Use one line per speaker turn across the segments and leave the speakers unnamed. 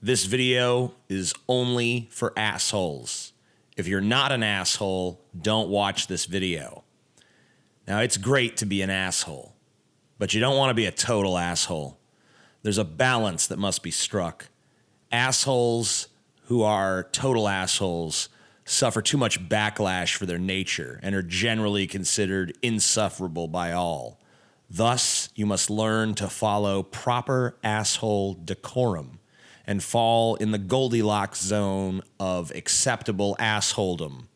This video is only for assholes. If you're not an asshole, don't watch this video. Now, it's great to be an asshole, but you don't want to be a total asshole. There's a balance that must be struck. Assholes who are total assholes suffer too much backlash for their nature and are generally considered insufferable by all. Thus, you must learn to follow proper asshole decorum and fall in the Goldilocks zone of acceptable assholedom.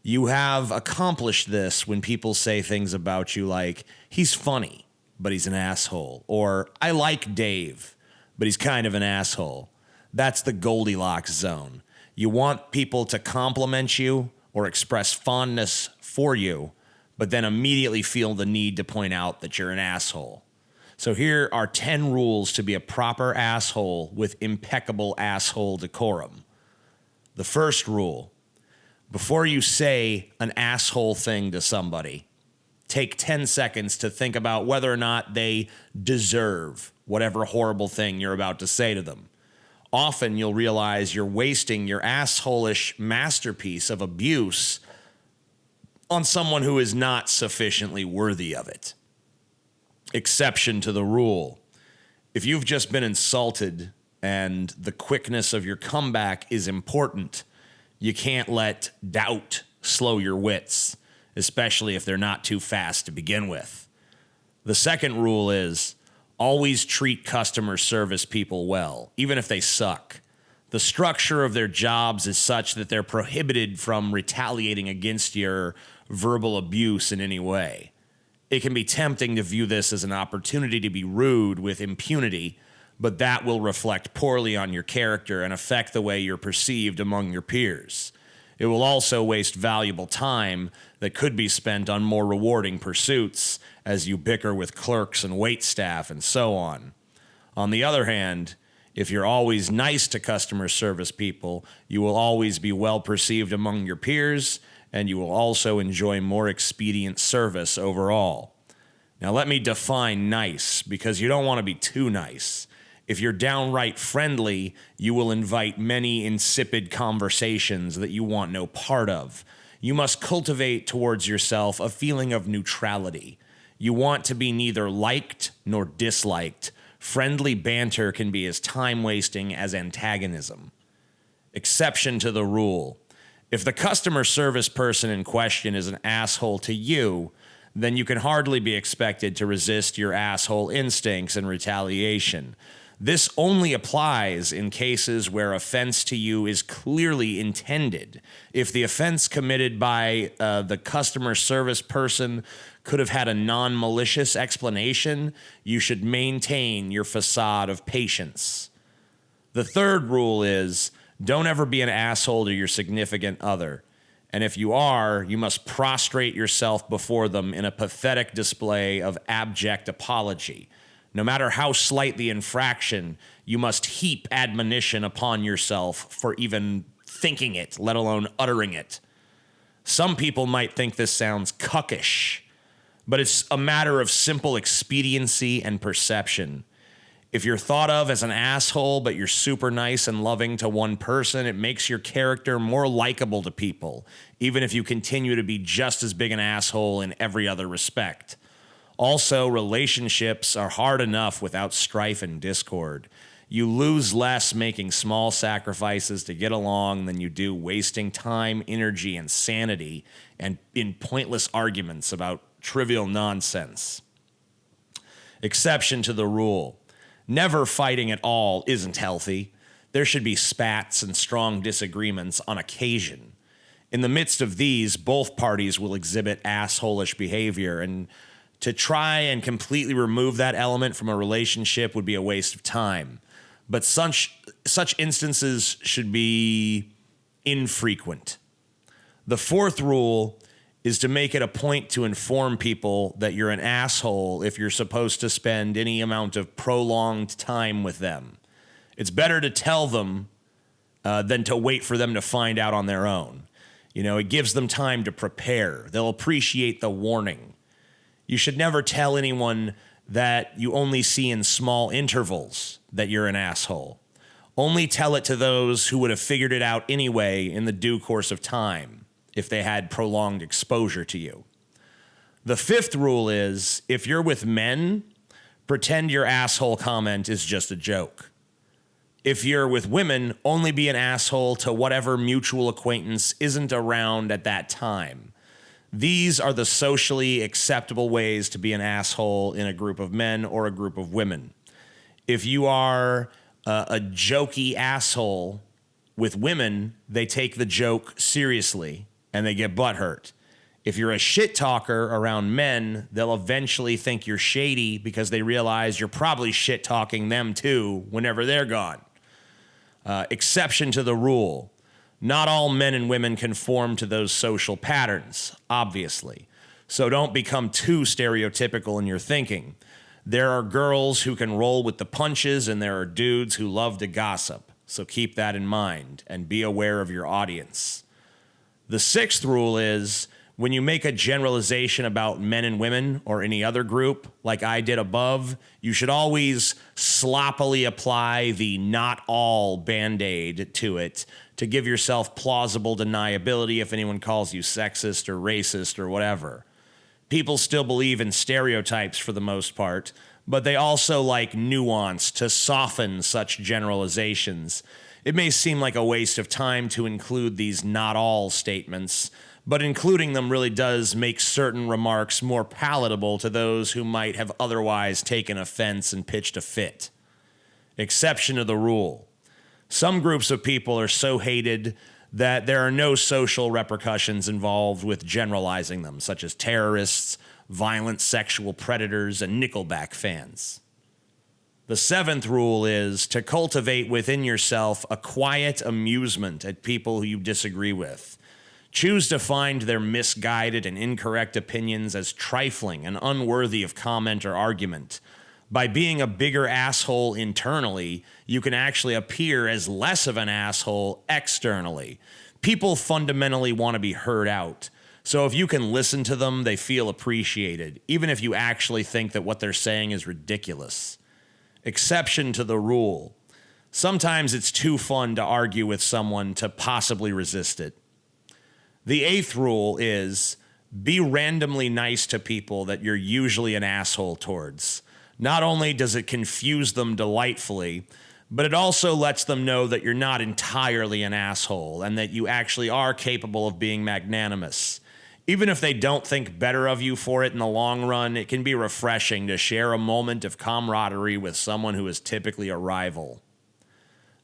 You have accomplished this when people say things about you like, he's funny, but he's an asshole, or I like Dave, but he's kind of an asshole. That's the Goldilocks zone. You want people to compliment you or express fondness for you, but then immediately feel the need to point out that you're an asshole. So here are 10 rules to be a proper asshole with impeccable asshole decorum. The first rule: before you say an asshole thing to somebody, take 10 seconds to think about whether or not they deserve whatever horrible thing you're about to say to them. Often you'll realize you're wasting your asshole-ish masterpiece of abuse on someone who is not sufficiently worthy of it. Exception to the rule: if you've just been insulted and the quickness of your comeback is important, you can't let doubt slow your wits, especially if they're not too fast to begin with. The second rule is always treat customer service people well, even if they suck. The structure of their jobs is such that they're prohibited from retaliating against your verbal abuse in any way. It can be tempting to view this as an opportunity to be rude with impunity, but that will reflect poorly on your character and affect the way you're perceived among your peers. It will also waste valuable time that could be spent on more rewarding pursuits as you bicker with clerks and waitstaff and so on. On the other hand, if you're always nice to customer service people, you will always be well perceived among your peers, and you will also enjoy more expedient service overall. Now let me define nice, because you don't want to be too nice. If you're downright friendly, you will invite many insipid conversations that you want no part of. You must cultivate towards yourself a feeling of neutrality. You want to be neither liked nor disliked. Friendly banter can be as time-wasting as antagonism. Exception to the rule: if the customer service person in question is an asshole to you, then you can hardly be expected to resist your asshole instincts and retaliation. This only applies in cases where offense to you is clearly intended. If the offense committed by the customer service person could have had a non-malicious explanation, you should maintain your facade of patience. The third rule is, don't ever be an asshole to your significant other. And if you are, you must prostrate yourself before them in a pathetic display of abject apology. No matter how slight the infraction, you must heap admonition upon yourself for even thinking it, let alone uttering it. Some people might think this sounds cuckish, but it's a matter of simple expediency and perception. If you're thought of as an asshole, but you're super nice and loving to one person, it makes your character more likable to people, even if you continue to be just as big an asshole in every other respect. Also, relationships are hard enough without strife and discord. You lose less making small sacrifices to get along than you do wasting time, energy, and sanity and in pointless arguments about trivial nonsense. Exception to the rule: never fighting at all isn't healthy. There should be spats and strong disagreements on occasion. In the midst of these, both parties will exhibit asshole-ish behavior, and to try and completely remove that element from a relationship would be a waste of time. But such instances should be infrequent. The fourth rule is to make it a point to inform people that you're an asshole if you're supposed to spend any amount of prolonged time with them. It's better to tell them than to wait for them to find out on their own. You know, it gives them time to prepare. They'll appreciate the warning. You should never tell anyone that you only see in small intervals that you're an asshole. Only tell it to those who would have figured it out anyway in the due course of time if they had prolonged exposure to you. The fifth rule is, if you're with men, pretend your asshole comment is just a joke. If you're with women, only be an asshole to whatever mutual acquaintance isn't around at that time. These are the socially acceptable ways to be an asshole in a group of men or a group of women. If you are a jokey asshole with women, they take the joke seriously and they get butthurt. If you're a shit talker around men, they'll eventually think you're shady because they realize you're probably shit talking them too whenever they're gone. Exception to the rule. Not all men and women conform to those social patterns, obviously. So don't become too stereotypical in your thinking. There are girls who can roll with the punches and there are dudes who love to gossip. So keep that in mind and be aware of your audience. The sixth rule is, when you make a generalization about men and women or any other group, like I did above, you should always sloppily apply the not all Band-Aid to it to give yourself plausible deniability if anyone calls you sexist or racist or whatever. People still believe in stereotypes for the most part, but they also like nuance to soften such generalizations. It may seem like a waste of time to include these not all statements, but including them really does make certain remarks more palatable to those who might have otherwise taken offense and pitched a fit. Exception to the rule. Some groups of people are so hated that there are no social repercussions involved with generalizing them, such as terrorists, violent sexual predators, and Nickelback fans. The seventh rule is to cultivate within yourself a quiet amusement at people who you disagree with. Choose to find their misguided and incorrect opinions as trifling and unworthy of comment or argument. By being a bigger asshole internally, you can actually appear as less of an asshole externally. People fundamentally want to be heard out. So if you can listen to them, they feel appreciated, even if you actually think that what they're saying is ridiculous. Exception to the rule. Sometimes it's too fun to argue with someone to possibly resist it. The eighth rule is, be randomly nice to people that you're usually an asshole towards. Not only does it confuse them delightfully, but it also lets them know that you're not entirely an asshole and that you actually are capable of being magnanimous. Even if they don't think better of you for it in the long run, it can be refreshing to share a moment of camaraderie with someone who is typically a rival.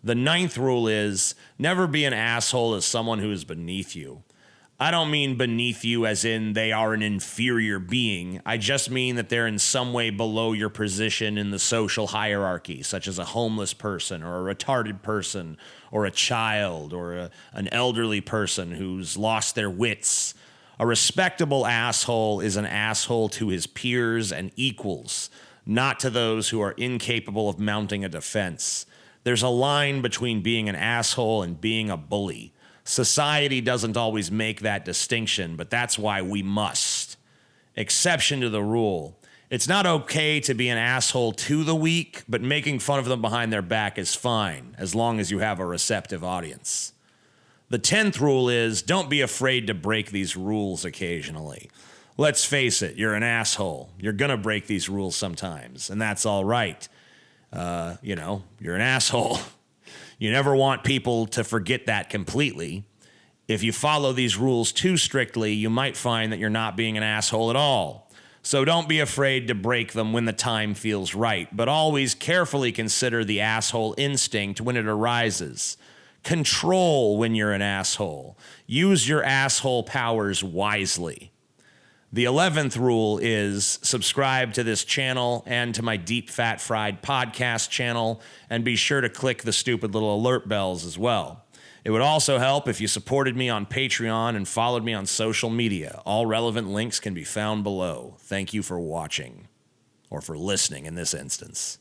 The ninth rule is, never be an asshole to someone who is beneath you. I don't mean beneath you as in they are an inferior being. I just mean that they're in some way below your position in the social hierarchy, such as a homeless person or a retarded person or a child or an elderly person who's lost their wits. A respectable asshole is an asshole to his peers and equals, not to those who are incapable of mounting a defense. There's a line between being an asshole and being a bully. Society doesn't always make that distinction, but that's why we must. Exception to the rule. It's not okay to be an asshole to the weak, but making fun of them behind their back is fine, as long as you have a receptive audience. The 10th rule is, don't be afraid to break these rules occasionally. Let's face it, you're an asshole. You're gonna break these rules sometimes, and that's all right. You're an asshole. You never want people to forget that completely. If you follow these rules too strictly, you might find that you're not being an asshole at all. So don't be afraid to break them when the time feels right, but always carefully consider the asshole instinct when it arises. Control when you're an asshole. Use your asshole powers wisely. The 11th rule is subscribe to this channel and to my Deep Fat Fried podcast channel, and be sure to click the stupid little alert bells as well. It would also help if you supported me on Patreon and followed me on social media. All relevant links can be found below. Thank you for watching, or for listening in this instance.